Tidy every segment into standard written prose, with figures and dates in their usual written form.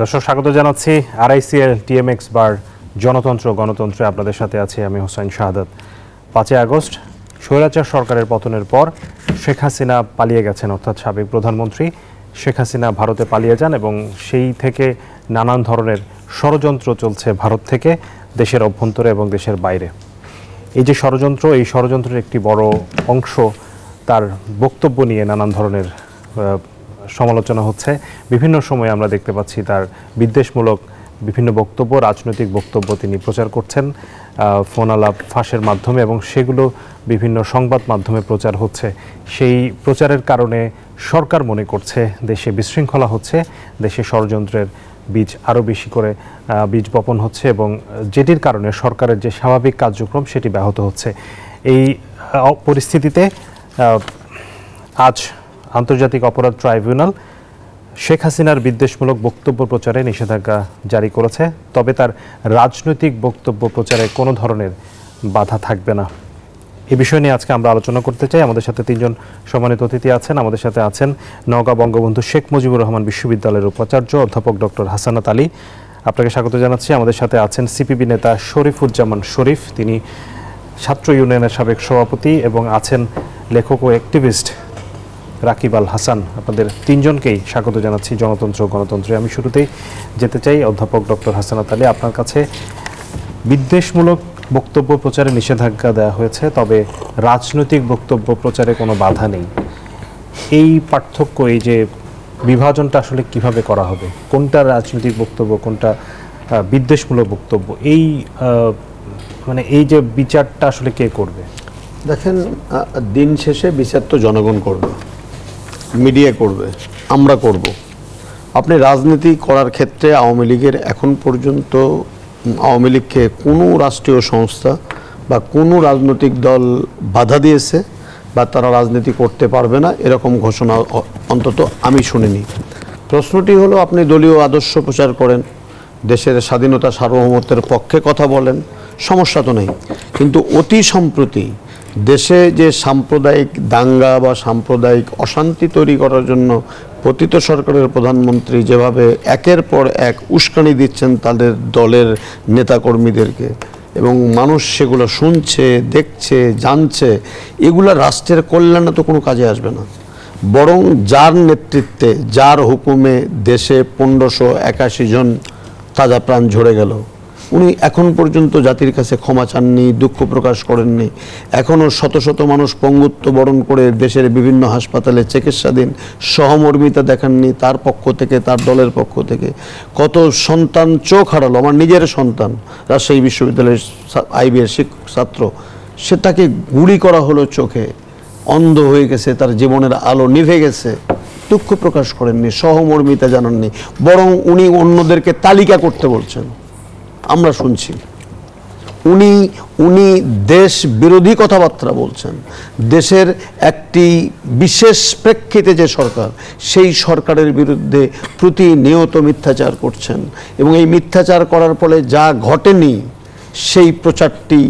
দর্শক স্বাগত জানাচ্ছি RICL TMX বার জনতন্ত্র গণতন্ত্রে আপনাদের সাথে আছি আমি হোসেন শাহাদাত। 5 আগস্ট স্বৈরাচার সরকারের পতনের পর শেখ হাসিনা পালিয়ে গেছেন, অর্থাৎ সাবেক প্রধানমন্ত্রী শেখ হাসিনা ভারতে পালিয়ে যান এবং সেই থেকে নানান ধরনের ষড়যন্ত্র চলছে ভারত থেকে দেশের অভ্যন্তরে এবং দেশের বাইরে। এই যে ষড়যন্ত্র, এই ষড়যন্ত্রের একটি বড় অংশ তার বক্তব্য নিয়ে নানান ধরনের সমালোচনা হচ্ছে। বিভিন্ন সময়ে আমরা দেখতে পাচ্ছি তার বিদ্বেষমূলক বিভিন্ন বক্তব্য, রাজনৈতিক বক্তব্য তিনি প্রচার করছেন ফোন আলাপ ফাঁসের মাধ্যমে এবং সেগুলো বিভিন্ন সংবাদ মাধ্যমে প্রচার হচ্ছে। সেই প্রচারের কারণে সরকার মনে করছে দেশে বিশৃঙ্খলা হচ্ছে, দেশে ষড়যন্ত্রের বীজ আরও বেশি করে বীজ বপন হচ্ছে এবং যেটির কারণে সরকারের যে স্বাভাবিক কার্যক্রম সেটি ব্যাহত হচ্ছে। এই পরিস্থিতিতে আজ আন্তর্জাতিক অপরাধ ট্রাইব্যুনাল শেখ হাসিনার বিদ্বেষমূলক বক্তব্য প্রচারে নিষেধাজ্ঞা জারি করেছে, তবে তার রাজনৈতিক বক্তব্য প্রচারে কোনো ধরনের বাধা থাকবে না। এই বিষয় নিয়ে আজকে আমরা আলোচনা করতে চাই। আমাদের সাথে তিনজন সম্মানিত অতিথি আছেন। আমাদের সাথে আছেন নওগাঁ বঙ্গবন্ধু শেখ মুজিবুর রহমান বিশ্ববিদ্যালয়ের উপাচার্য অধ্যাপক ডক্টর হাসানাত আলী, আপনাকে স্বাগত জানাচ্ছি। আমাদের সাথে আছেন সিপিবি নেতা শরীফুজ্জামান শরীফ, তিনি ছাত্র ইউনিয়নের সাবেক সভাপতি, এবং আছেন লেখক ও অ্যাক্টিভিস্ট রাকিব আল হাসান। আপনাদের তিনজনকেই স্বাগত জানাচ্ছি জনতন্ত্র গণতন্ত্রে। আমি শুরুতেই যেতে চাই অধ্যাপক ডক্টর হাসানাত আলী, আপনার কাছে। বিদ্বেষমূলক বক্তব্য প্রচারে নিষেধাজ্ঞা দেওয়া হয়েছে, তবে রাজনৈতিক বক্তব্য প্রচারে কোনো বাধা নেই। এই পার্থক্য, এই যে বিভাজনটা আসলে কিভাবে করা হবে? কোনটা রাজনৈতিক বক্তব্য, কোনটা বিদ্বেষমূলক বক্তব্য? মানে এই যে বিচারটা আসলে কে করবে? দেখেন, দিন শেষে বিচার তো জনগণ করবে, মিডিয়া করবে, আমরা করব। আপনি রাজনীতি করার ক্ষেত্রে আওয়ামী লীগের এখন পর্যন্ত আওয়ামী লীগকে কোনো রাষ্ট্রীয় সংস্থা বা কোনো রাজনৈতিক দল বাধা দিয়েছে বা তারা রাজনীতি করতে পারবে না এরকম ঘোষণা অন্তত আমি শুনিনি। প্রশ্নটি হলো, আপনি দলীয় আদর্শ প্রচার করেন, দেশের স্বাধীনতা সার্বভৌমত্বের পক্ষে কথা বলেন, সমস্যা তো নেই। কিন্তু অতি সম্প্রতি দেশে যে সাম্প্রদায়িক দাঙ্গা বা সাম্প্রদায়িক অশান্তি তৈরি করার জন্য পতিত সরকারের প্রধানমন্ত্রী যেভাবে একের পর এক উস্কানি দিচ্ছেন তাদের দলের নেতাকর্মীদেরকে, এবং মানুষ সেগুলো শুনছে, দেখছে, জানছে, এগুলো রাষ্ট্রের কল্যাণে তো কোনো কাজে আসবে না। বরং যার নেতৃত্বে, যার হুকুমে দেশে 1581 জন তাজা প্রাণ ঝরে গেল, উনি এখন পর্যন্ত জাতির কাছে ক্ষমা চাননি, দুঃখ প্রকাশ করেননি। এখনও শত শত মানুষ পঙ্গুত্ব বরণ করে দেশের বিভিন্ন হাসপাতালে চিকিৎসাধীন, সহমর্মিতা দেখাননি তার পক্ষ থেকে, তার দলের পক্ষ থেকে। কত সন্তান চোখ হারালো, আমার নিজের সন্তান, রাজশাহী বিশ্ববিদ্যালয়ের IB-এর ছাত্র, সে তাকে গুলি করা হলো চোখে, অন্ধ হয়ে গেছে, তার জীবনের আলো নিভে গেছে, দুঃখ প্রকাশ করেননি, সহমর্মিতা জানাননি, বরং উনি অন্যদেরকে তালিকা করতে বলছেন। আমরা শুনছি উনি দেশ বিরোধী কথাবার্তা বলছেন। দেশের একটি বিশেষ প্রেক্ষিতে যে সরকার, সেই সরকারের বিরুদ্ধে প্রতিনিয়ত মিথ্যাচার করছেন, এবং এই মিথ্যাচার করার ফলে যা ঘটেনি সেই প্রচারটি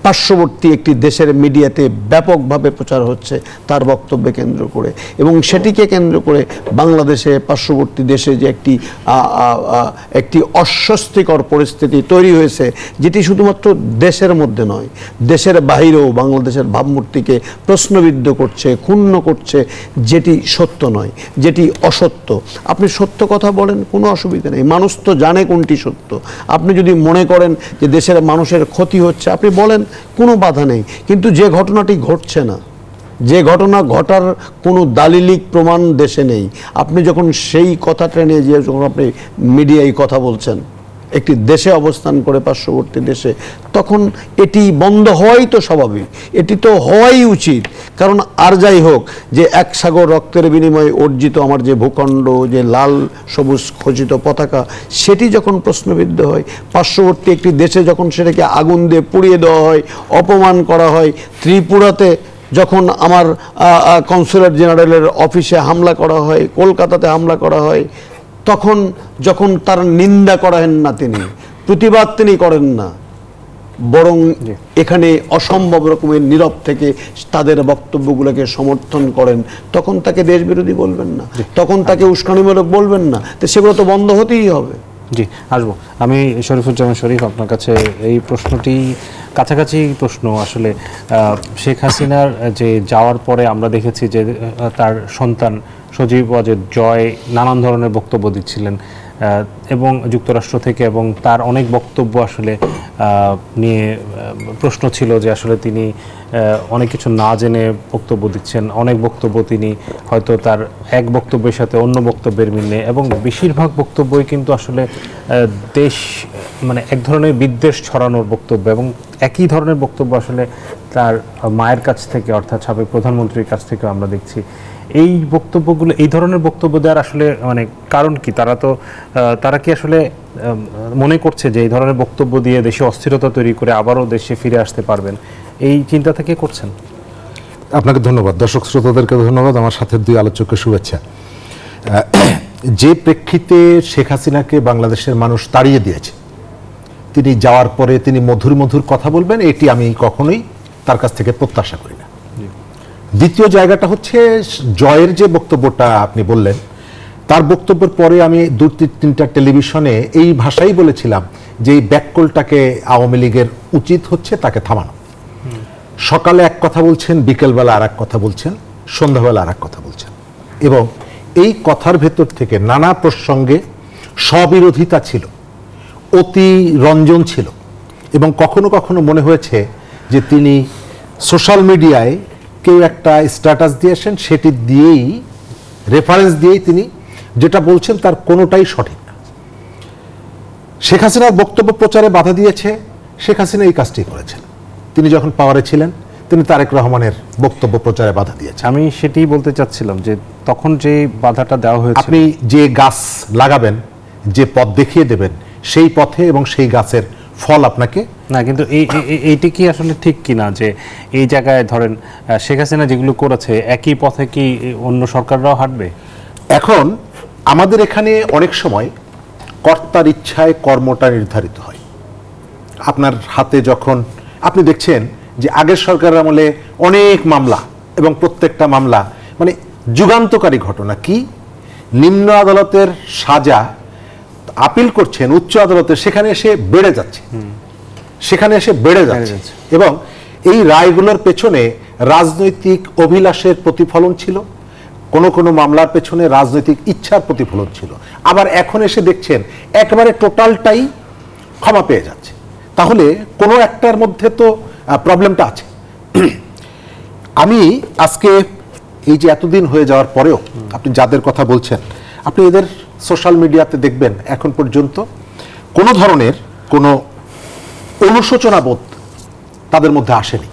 পার্শ্ববর্তী একটি দেশের মিডিয়াতে ব্যাপকভাবে প্রচার হচ্ছে তার বক্তব্যে কেন্দ্র করে, এবং সেটিকে কেন্দ্র করে বাংলাদেশে, পার্শ্ববর্তী দেশে যে একটি অস্বস্তিকর পরিস্থিতি তৈরি হয়েছে, যেটি শুধুমাত্র দেশের মধ্যে নয়, দেশের বাহিরেও বাংলাদেশের ভাবমূর্তিকে প্রশ্নবিদ্ধ করছে, ক্ষুণ্ণ করছে, যেটি সত্য নয়, যেটি অসত্য। আপনি সত্য কথা বলেন, কোনো অসুবিধা নেই, মানুষ তো জানে কোনটি সত্য। আপনি যদি মনে করেন যে দেশের মানুষের ক্ষতি হচ্ছে, আপনি বলেন, কোনো বাধা নেই। কিন্তু যে ঘটনাটি ঘটছে না, যে ঘটনা ঘটার কোনো দালিলিক প্রমাণ দেশে নেই, আপনি যখন সেই কথাটা নিয়ে যে যখন আপনি মিডিয়ায় কথা বলছেন একটি দেশে অবস্থান করে, পার্শ্ববর্তী দেশে, তখন এটি বন্ধ হওয়াই তো স্বাভাবিক, এটি তো হওয়াই উচিত। কারণ আর যাই হোক, যে এক সাগর রক্তের বিনিময়ে অর্জিত আমার যে ভূখণ্ড, যে লাল সবুজ খচিত পতাকা, সেটি যখন প্রশ্নবিদ্ধ হয়, পার্শ্ববর্তী একটি দেশে যখন সেটাকে আগুন দিয়ে পুড়িয়ে দেওয়া হয়, অপমান করা হয়, ত্রিপুরাতে যখন আমার কনসুলেট জেনারেলের অফিসে হামলা করা হয়, কলকাতাতে হামলা করা হয়, তখন যখন তার নিন্দা করেন না, তিনি প্রতিবাদ তিনি করেন না, বরং এখানে অসম্ভব রকমের নীরব থেকে তাদের বক্তব্যগুলোকে সমর্থন করেন, তখন তাকে দেশ বিরোধী বলবেন না, তখন তাকে উস্কানিমূলক বলবেন না, তো সেগুলো তো বন্ধ হতেই হবে। জি, আসবো। আমি শরীফুজ্জামান শরীফ আপনার কাছে এই প্রশ্নটি কাছাকাছি প্রশ্ন আসলে। শেখ হাসিনার যে যাওয়ার পরে আমরা দেখেছি যে তার সন্তান সজীব ওয়াজেদ জয় নানান ধরনের বক্তব্য দিচ্ছিলেন এবং যুক্তরাষ্ট্র থেকে, এবং তার অনেক বক্তব্য আসলে নিয়ে প্রশ্ন ছিল যে আসলে তিনি অনেক কিছু না জেনে বক্তব্য দিচ্ছেন, অনেক বক্তব্য তিনি হয়তো তার এক বক্তব্যের সাথে অন্য বক্তব্যের মিল নেই, এবং বেশিরভাগ বক্তব্যই কিন্তু আসলে দেশ মানে এক ধরনের বিদ্বেষ ছড়ানোর বক্তব্য, এবং একই ধরনের বক্তব্য আসলে তার মায়ের কাছ থেকে অর্থাৎ সাবেক প্রধানমন্ত্রীর কাছ থেকে আমরা দেখছি। এই বক্তব্যগুলো, এই ধরনের বক্তব্য দেওয়ার আসলে মানে কারণ কি? তারা কি আসলে মনে করছে যে এই ধরনের বক্তব্য দিয়ে দেশে অস্থিরতা তৈরি করে আবারও দেশে ফিরে আসতে পারবেন, এই চিন্তা থেকে করছেন? আপনাকে ধন্যবাদ, দর্শক শ্রোতাদেরকে ধন্যবাদ, আমার সাথে দুই আলোচককে শুভেচ্ছা। যে প্রেক্ষিতে শেখ হাসিনাকে বাংলাদেশের মানুষ তাড়িয়ে দিয়েছে, তিনি যাওয়ার পরে তিনি মধুর মধুর কথা বলবেন, এটি আমি কখনোই তার কাছ থেকে প্রত্যাশা করি না। দ্বিতীয় জায়গাটা হচ্ছে জয়ের যে বক্তব্যটা আপনি বললেন, তার বক্তব্যের পরে আমি 2-3টা টেলিভিশনে এই ভাষাই বলেছিলাম যে এই ব্যাককলটাকে আওয়ামী লীগের উচিত হচ্ছে তাকে থামানো। সকালে এক কথা বলছেন, বিকেলবেলা আর এক কথা বলছেন, সন্ধ্যাবেলা আর এক কথা বলছেন, এবং এই কথার ভেতর থেকে নানা প্রসঙ্গে স্ববিরোধিতা ছিল, অতি রঞ্জন ছিল, এবং কখনো কখনো মনে হয়েছে যে তিনি সোশ্যাল মিডিয়ায় কেউ একটা স্ট্যাটাস দিয়েছেন, সেটি দিয়েই রেফারেন্স দিয়েই তিনি যেটা বলছেন তার কোনোটাই সঠিক না। শেখ হাসিনার বক্তব্য প্রচারে বাধা দিয়েছে, শেখ হাসিনা এই কাজটি করেছেন। তিনি যখন পাওয়ারে ছিলেন তিনি তারেক রহমানের বক্তব্য প্রচারে বাধা দিয়েছেন। আমি সেটাই বলতে চাচ্ছিলাম যে তখন যে বাধাটা দেওয়া হয়েছে, আপনি যে গাছ লাগাবেন, যে পথ দেখিয়ে দেবেন, সেই পথে এবং সেই গাছের ফল আপনাকে না, কিন্তু এইটা কি আসলে ঠিক কিনা যে এই জায়গায় ধরেন শেখ হাসিনা যেগুলো করেছে একই পথে কি অন্য সরকাররাও হাঁটবে? এখন আমাদের এখানে অনেক সময় কর্তার ইচ্ছায় কর্মটা নির্ধারিত হয়। আপনার হাতে যখন আপনি দেখছেন যে আগের সরকারের আমলে অনেক মামলা, এবং প্রত্যেকটা মামলা মানে যুগান্তকারী ঘটনা, কি নিম্ন আদালতের সাজা আপিল করছেন উচ্চ আদালতে, সেখানে এসে বেড়ে যাচ্ছে, এবং এই রায়গুলোর পেছনে রাজনৈতিক অভিলাষের প্রতিফলন ছিল, কোনো মামলার পেছনে রাজনৈতিক ইচ্ছার প্রতিফলন ছিল। আবার এখন এসে দেখছেন একেবারে টোটালটাই ক্ষমা পেয়ে যাচ্ছে। তাহলে কোনো একটার মধ্যে তো প্রবলেমটা আছে। আমি আজকে এই যে এতদিন হয়ে যাওয়ার পরেও আপনি যাদের কথা বলছেন, আপনি এদের সোশ্যাল মিডিয়াতে দেখবেন এখন পর্যন্ত কোনো ধরনের কোনো অনুশোচনা বোধ তাদের মধ্যে আসেনি।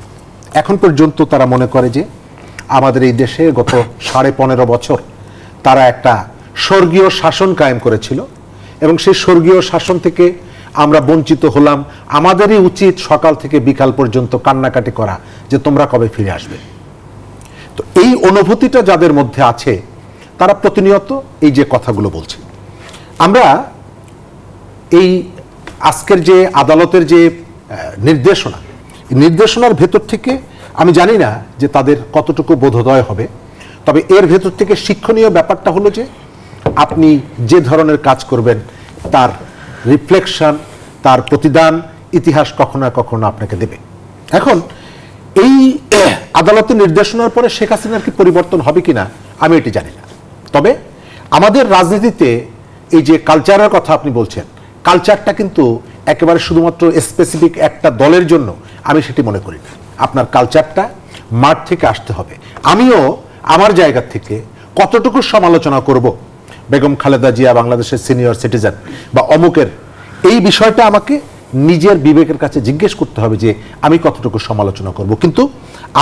এখন পর্যন্ত তারা মনে করে যে আমাদের এই দেশে গত 15.5 বছর তারা একটা স্বর্গীয় শাসন কায়েম করেছিল, এবং সেই স্বর্গীয় শাসন থেকে আমরা বঞ্চিত হলাম, আমাদেরই উচিত সকাল থেকে বিকাল পর্যন্ত কান্নাকাটি করা যে তোমরা কবে ফিরে আসবে। তো এই অনুভূতিটা যাদের মধ্যে আছে তারা প্রতিনিয়ত এই যে কথাগুলো বলছে। আমরা এই আজকের যে আদালতের যে নির্দেশনার ভেতর থেকে আমি জানি না যে তাদের কতটুকু বোধোদয় হবে, তবে এর ভেতর থেকে শিক্ষণীয় ব্যাপারটা হলো যে আপনি যে ধরনের কাজ করবেন তার রিফ্লেকশন, তার প্রতিদান ইতিহাস কখনো না কখনো আপনাকে দেবে। এখন এই আদালতের নির্দেশনার পরে শেখ হাসিনার কি পরিবর্তন হবে কিনা আমি এটি জানি না। তবে আমাদের রাজনীতিতে এই যে কালচারের কথা আপনি বলছেন, কালচারটা কিন্তু একেবারে শুধুমাত্র স্পেসিফিক একটা দলের জন্য আমি সেটি মনে করি না। আপনার কালচারটা মাঠ থেকে আসতে হবে। আমিও আমার জায়গা থেকে কতটুকু সমালোচনা করব বেগম খালেদা জিয়া বাংলাদেশের সিনিয়র সিটিজেন বা অমুকের, এই বিষয়টা আমাকে নিজের বিবেকের কাছে জিজ্ঞেস করতে হবে যে আমি কতটুকু সমালোচনা করব। কিন্তু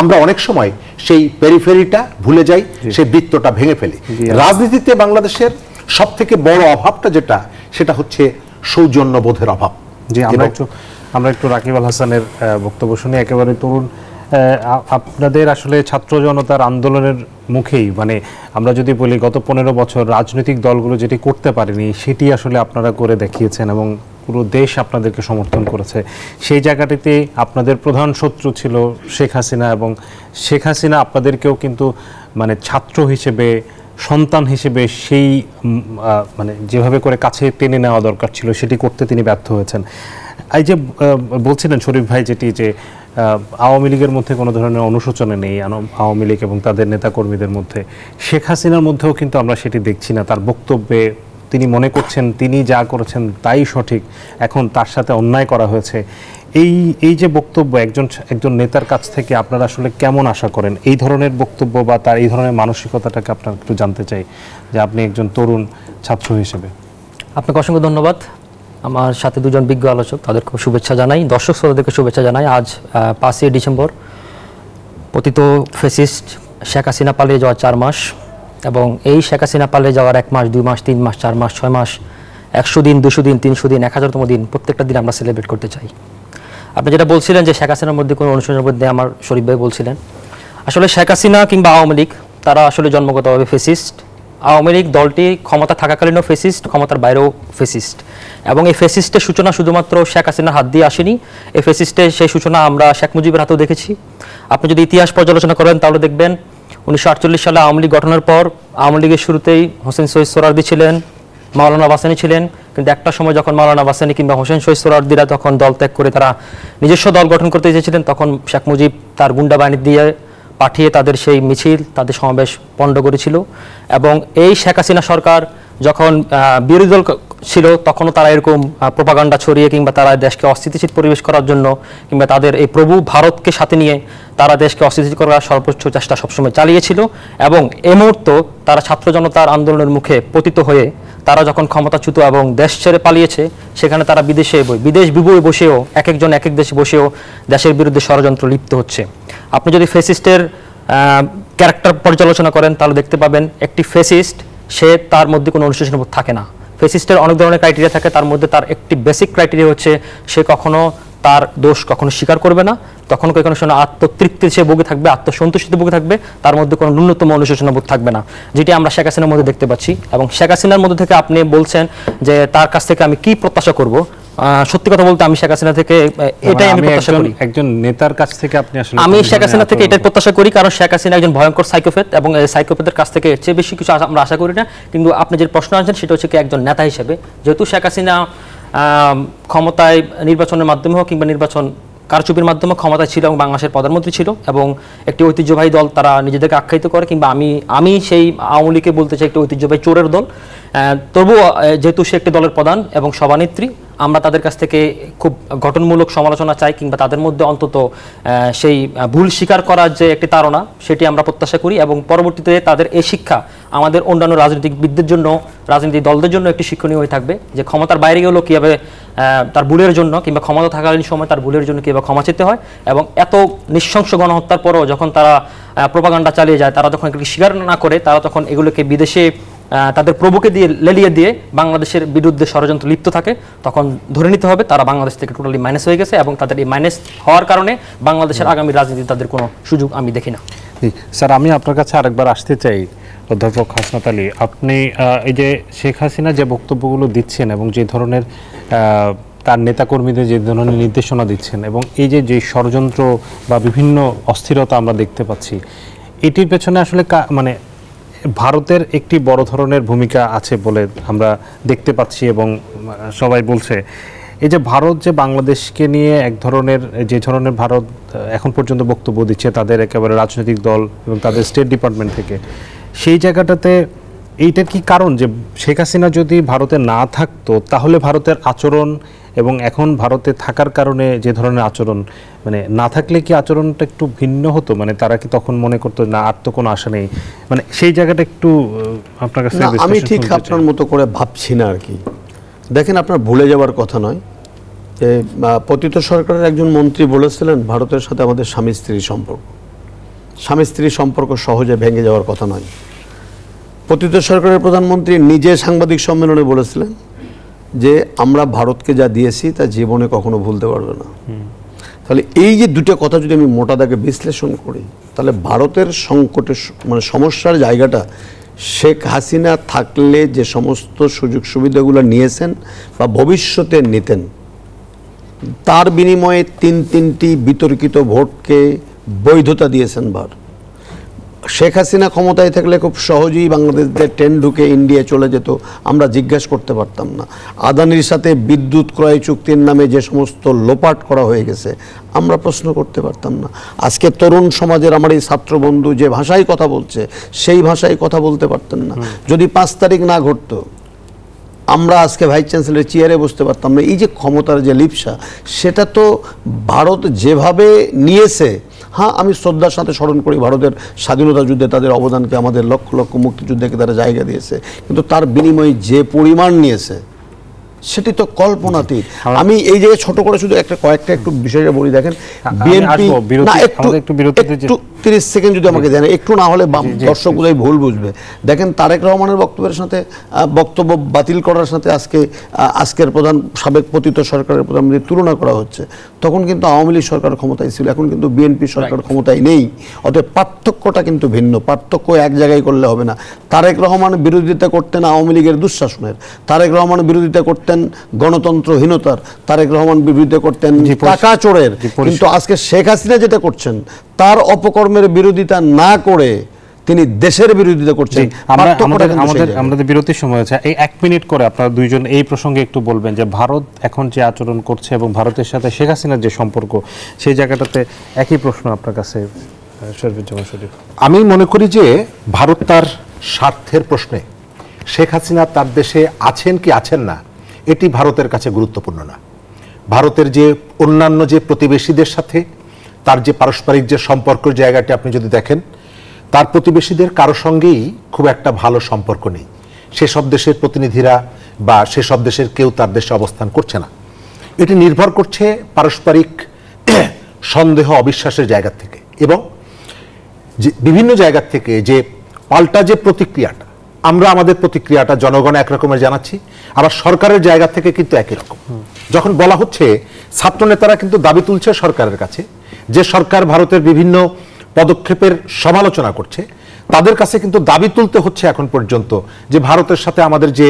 আমরা অনেক সময় সেই পেরিফেরিটা ভুলে যাই, সেই বৃত্তটা ভেঙে ফেলি। রাজনীতিতে বাংলাদেশের সব থেকে বড় অভাবটা যেটা, সেটা হচ্ছে সৌজন্যবোধের অভাব। জি, আমরা একটু রাকিব আল হাসানের বক্তব্য শুনি। একেবারে তরুণ, আপনাদের আসলে ছাত্র জনতার আন্দোলনের মুখেই, মানে আমরা যদি বলি গত 15 বছর রাজনৈতিক দলগুলো যেটি করতে পারেনি সেটি আসলে আপনারা করে দেখিয়েছেন, এবং পুরো দেশ আপনাদেরকে সমর্থন করেছে, সেই জায়গাটিতে আপনাদের প্রধান শত্রু ছিল শেখ হাসিনা, এবং শেখ হাসিনা আপনাদেরকেও কিন্তু মানে ছাত্র হিসেবে, সন্তান হিসেবে সেই মানে যেভাবে করে কাছে টেনে নেওয়া দরকার ছিল সেটি করতে তিনি ব্যর্থ হয়েছেন। এই যে বলছিলেন শরীফ ভাই, যেটি যে আওয়ামী লীগের মধ্যে কোনো ধরনের অনুশোচনা নেই আওয়ামী লীগ এবং তাদের নেতাকর্মীদের মধ্যে, শেখ হাসিনার মধ্যেও কিন্তু আমরা সেটি দেখছি না। তার বক্তব্যে তিনি মনে করছেন তিনি যা করেছেন তাই সঠিক, এখন তার সাথে অন্যায় করা হয়েছে। এই যে বক্তব্য একজন নেতার কাছ থেকে আপনারা আসলে কেমন আশা করেন? এই ধরনের বক্তব্য বা তার এই ধরনের মানসিকতাটাকে আপনার একটু জানতে চাই, যে আপনি একজন তরুণ ছাত্র হিসেবে। আপনাকে অসংখ্য ধন্যবাদ। আমার সাথে দুজন বিজ্ঞ আলোচক, তাদেরকে শুভেচ্ছা জানাই, দর্শক শ্রোতাদেরকে শুভেচ্ছা জানাই। আজ 5ই ডিসেম্বর, পতিত ফ্যাসিস্ট শেখ হাসিনা পালিয়ে যাওয়ার 4 মাস, এবং এই শেখ হাসিনা পালিয়ে যাওয়ার 1 মাস, 2 মাস, 3 মাস, 4 মাস, 6 মাস, 100 দিন, 200 দিন, 300 দিন, 1000তম দিন, প্রত্যেকটা দিন আমরা সেলিব্রেট করতে চাই। আপনি যেটা বলছিলেন যে শেখ হাসিনার মধ্যে কোনো অনুশোচনার মধ্যে, আমার শরীফ ভাই বলছিলেন, আসলে শেখ হাসিনা কিংবা আওয়ামী লীগ তারা আসলে জন্মগতভাবে ফ্যাসিস্ট। আওয়ামী লীগ দলটি ক্ষমতা থাকাকালীনও ফ্যাসিস্ট, ক্ষমতার বাইরেও ফ্যাসিস্ট, এবং এই ফ্যাসিস্টের সূচনা শুধুমাত্র শেখ হাসিনার হাত দিয়ে আসেনি। এই ফ্যাসিস্টের সেই সূচনা আমরা শেখ মুজিবের হাতেও দেখেছি। আপনি যদি ইতিহাস পর্যালোচনা করেন তাহলে দেখবেন 1948 সালে আওয়ামী লীগ গঠনের পর আওয়ামী লীগের শুরুতেই হোসেন শহীদ সোহরাওয়ার্দী ছিলেন, মাওলানা ভাসানী ছিলেন, কিন্তু একটা সময় যখন মাওলানা ভাসানী কিংবা হোসেন শহীদ সোহরাওয়ার্দীরা তখন দল ত্যাগ করে তারা নিজস্ব দল গঠন করতে চেয়েছিলেন, তখন শেখ মুজিব তার গুন্ডা বাহিনী দিয়ে পাঠিয়ে তাদের সেই মিছিল, তাদের সমাবেশ পণ্ড করেছিল। এবং এই শেখ হাসিনা সরকার যখন বিরোধী দল ছিল তখনও তারা এরকম প্রোপাগান্ডা ছড়িয়ে কিংবা তারা দেশকে অস্থিতিশীল পরিবেশ করার জন্য কিংবা তাদের এই প্রভু ভারতকে সাথে নিয়ে তারা দেশকে অস্থিতিশীল করার সর্বোচ্চ চেষ্টা সবসময় চালিয়েছিল। এবং এই মুহূর্ত তারা ছাত্র জনতার আন্দোলনের মুখে পতিত হয়ে তারা যখন ক্ষমতাচ্যুত এবং দেশ ছেড়ে পালিয়েছে, সেখানে তারা বিদেশ বিভুয়ে বসেও একজন এক এক দেশে বসেও দেশের বিরুদ্ধে ষড়যন্ত্র লিপ্ত হচ্ছে। আপনি যদি ফ্যাসিস্টের ক্যারেক্টার পর্যালোচনা করেন তাহলে দেখতে পাবেন একটি ফ্যাসিস্ট সে তার মধ্যে কোনো অনুশোচনাবোধ থাকে না। ফ্যাসিস্টের অনেক ধরনের ক্রাইটেরিয়া থাকে, তার মধ্যে তার একটি বেসিক ক্রাইটেরিয়া হচ্ছে সে কখনো তার দোষ কখনো স্বীকার করবে না, তখন কোনো সময় আত্মতৃপ্তি সে ভোগে থাকবে, আত্মসন্তুষ্টিতে ভোগে থাকবে, তার মধ্যে কোনো ন্যূনতম অনুশোচনাবোধ থাকবে না, যেটি আমরা শেখ হাসিনার মধ্যে দেখতে পাচ্ছি। এবং শেখ হাসিনার মধ্যে থেকে আপনি বলছেন যে তার কাছ থেকে আমি কি প্রত্যাশা করব, সত্যি কথা বলতে আমি শেখ হাসিনা থেকে এটাই আমি প্রত্যাশা করি। একজন নেতার কাছ থেকে আপনি আসলে আমি শেখ হাসিনা থেকে এটাই প্রত্যাশা করি, কারণ শেখ হাসিনা একজন ভয়ঙ্কর সাইকোপ্যাথ, এবং সাইকোপ্যাথের কাছ থেকে এর চেয়ে বেশি কিছু আমরা আশা করি না। কিন্তু আপনি যে প্রশ্ন আনছেন সেটা হচ্ছে কি একজন নেতা হিসেবে, যেহেতু শেখ হাসিনা ক্ষমতায় নির্বাচনের মাধ্যমে হোক কিংবা নির্বাচন কারচুপির মাধ্যমে ক্ষমতায় ছিল এবং বাংলাদেশের প্রধানমন্ত্রী ছিল, এবং একটি ঐতিহ্যবাহী দল তারা নিজেদেরকে আখ্যায়িত করে, কিংবা আমি সেই আওয়ামী লীগকে বলতে চাই একটি ঐতিহ্যবাহী চোরের দল। তবুও যেহেতু সে একটি দলের প্রধান এবং সভানেত্রী, আমরা তাদের কাছ থেকে খুব গঠনমূলক সমালোচনা চাই, কিংবা তাদের মধ্যে অন্তত সেই ভুল স্বীকার করার যে একটি তাড়না সেটি আমরা প্রত্যাশা করি, এবং পরবর্তীতে তাদের এই শিক্ষা আমাদের অন্যান্য রাজনৈতিকবিদদের জন্য, রাজনৈতিক দলদের জন্য একটি শিক্ষণীয় হয়ে থাকবে, যে ক্ষমতার বাইরে গেলেও কীভাবে তার ভুলের জন্য কিংবা ক্ষমতা থাকাকালীন সময় তার ভুলের জন্য কীভাবে ক্ষমা চেতে হয়, এবং এত নৃশংস গণহত্যার পরও যখন তারা প্রোপাগান্ডা চালিয়ে যায়, তারা যখন এগুলি স্বীকার না করে, তারা তখন এগুলোকে বিদেশে তাদের প্রভুকে দিয়ে লেলিয়ে দিয়ে বাংলাদেশের বিরুদ্ধে ষড়যন্ত্র লিপ্ত থাকে, তখন ধরে নিতে হবে তারা বাংলাদেশ থেকে টোটালি মাইনাস হয়ে গেছে, এবং তাদের এই মাইনাস হওয়ার কারণে বাংলাদেশের আগামী রাজনীতি তাদের কোনো সুযোগ আমি দেখি না। স্যার, আমি আপনার কাছে আরেকবার আসতে চাই অধ্যাপক হাসনাত আলী, আপনি এই যে শেখ হাসিনা যে বক্তব্যগুলো দিচ্ছেন এবং যে ধরনের তার নেতাকর্মীদের যে ধরনের নির্দেশনা দিচ্ছেন, এবং এই যে ষড়যন্ত্র বা বিভিন্ন অস্থিরতা আমরা দেখতে পাচ্ছি, এটির পেছনে আসলে মানে ভারতের একটি বড় ধরনের ভূমিকা আছে বলে আমরা দেখতে পাচ্ছি, এবং সবাই বলছে এই যে ভারত যে বাংলাদেশকে নিয়ে যে ধরনের ভারত এখন পর্যন্ত বক্তব্য দিচ্ছে তাদের একেবারে রাজনৈতিক দল এবং তাদের স্টেট ডিপার্টমেন্ট থেকে, সেই জায়গাটাতে এইটার কি কারণ যে শেখ হাসিনা যদি ভারতে না থাকতো তাহলে ভারতের আচরণ এবং এখন ভারতে থাকার কারণে যে ধরনের আচরণ, মানে না থাকলে কি আচরণটা একটু ভিন্ন হতো? মানে তারা কি তখন মনে করতো না আর তো কোনো আশা নেই? মানে সেই জায়গাটা একটু আপনার কাছে আমি ঠিক আপনার মতো করে ভাবছি না আর কি। দেখেন, আপনার ভুলে যাওয়ার কথা নয় যে পতিত সরকারের একজন মন্ত্রী বলেছিলেন ভারতের সাথে আমাদের স্বামী স্ত্রীর সম্পর্ক সহজে ভেঙে যাওয়ার কথা নয়। পতিত সরকারের প্রধানমন্ত্রী নিজে সাংবাদিক সম্মেলনে বলেছিলেন যে আমরা ভারতকে যা দিয়েছি তা জীবনে কখনো ভুলতে পারবে না। তাহলে এই যে দুটো কথা যদি আমি মোটা দাগে বিশ্লেষণ করি, তাহলে ভারতের সংকটের মানে সমস্যার জায়গাটা শেখ হাসিনা থাকলে যে সমস্ত সুযোগ সুবিধাগুলো নিয়েছেন বা ভবিষ্যতে নিতেন, তার বিনিময়ে তিনটি বিতর্কিত ভোটকে বৈধতা দিয়েছেন বার। শেখ হাসিনা ক্ষমতায় থাকলে খুব সহজেই বাংলাদেশে ট্রেন ঢুকে ইন্ডিয়া চলে যেত, আমরা জিজ্ঞাসা করতে পারতাম না। আদানির সাথে বিদ্যুৎ ক্রয় চুক্তির নামে যে সমস্ত লোপাট করা হয়ে গেছে, আমরা প্রশ্ন করতে পারতাম না। আজকে তরুণ সমাজের আমার এই ছাত্র বন্ধু যে ভাষায় কথা বলছে, সেই ভাষায় কথা বলতে পারতেন না। যদি 5 তারিখ না ঘটতো, আমরা আজকে ভাইস চ্যান্সেলরের চেয়ারে বসতে পারতাম না। এই যে ক্ষমতার যে লিপ্সা, সেটা তো ভারত যেভাবে নিয়েছে, হ্যাঁ আমি শ্রদ্ধার সাথে স্মরণ করি ভারতের স্বাধীনতা যুদ্ধে তাদের অবদানকে, আমাদের লক্ষ লক্ষ মুক্তিযুদ্ধকে তারা জায়গা দিয়েছে, কিন্তু তার বিনিময়ে যে পরিমাণ নিয়েছে সেটি তো কল্পনাতীত। আমি এই জায়গায় ছোট করে শুধু কয়েকটা একটু বিষয়টা বলি। দেখেন বিএনপি, না একটু 30 সেকেন্ড যদি আমাকে দেন, একটু না হলে দর্শক বোধহয় ভুল বুঝবে। দেখেন তারেক রহমানের বক্তব্যের সাথে বক্তব্য বাতিল করার সাথে আজকের সাবেক পতিত সরকারের প্রধানমন্ত্রীর তুলনা করা হচ্ছে। তখন কিন্তু আওয়ামী লীগ সরকার ক্ষমতায় ছিল, এখন কিন্তু বিএনপি সরকার ক্ষমতায় নেই। অতএব পার্থক্যটা কিন্তু ভিন্ন, পার্থক্য এক জায়গায় করলে হবে না। তারেক রহমান বিরোধিতা করতেন আওয়ামী লীগের দুঃশাসনের, তারেক রহমান বিরোধিতা করতেন গণতন্ত্রহীনতার, তারেক রহমান বিরোধিতা করতেন টাকা চোরের। কিন্তু আজকে শেখ হাসিনা যেটা করছেন, তার অপকর্মের বিরোধিতা না করে তিনি দেশের বিরোধিতা করছেন। আমাদের বিরতির সময় আছে, এই 1 মিনিট করে আপনারা দুইজন এই প্রসঙ্গে একটু বলবেন যে ভারত এখন যে আচরণ করছে এবং ভারতের সাথে শেখ হাসিনার যে সম্পর্ক, সেই জায়গাটাতে একই প্রশ্ন আপনার কাছে। আমি মনে করি যে ভারত তার স্বার্থের প্রশ্নে শেখ হাসিনা তার দেশে আছেন কি আছেন না, এটি ভারতের কাছে গুরুত্বপূর্ণ না। ভারতের যে অন্যান্য যে প্রতিবেশীদের সাথে তার যে পারস্পরিক যে সম্পর্কের জায়গাটি আপনি যদি দেখেন, তার প্রতিবেশীদের কারো সঙ্গেই খুব একটা ভালো সম্পর্ক নেই। সেসব দেশের প্রতিনিধিরা বা সেসব দেশের কেউ তার দেশে অবস্থান করছে না। এটি নির্ভর করছে পারস্পরিক সন্দেহ অবিশ্বাসের জায়গা থেকে, এবং যে বিভিন্ন জায়গা থেকে যে পাল্টা যে প্রতিক্রিয়াটা, আমরা আমাদের প্রতিক্রিয়াটা জনগণ একরকমের জানাচ্ছি, আবার সরকারের জায়গা থেকে কিন্তু একই রকম। যখন বলা হচ্ছে, ছাত্র নেতারা কিন্তু দাবি তুলছে সরকারের কাছে যে সরকার ভারতের বিভিন্ন পদক্ষেপের সমালোচনা করছে, তাদের কাছে কিন্তু দাবি তুলতে হচ্ছে এখন পর্যন্ত যে ভারতের সাথে আমাদের যে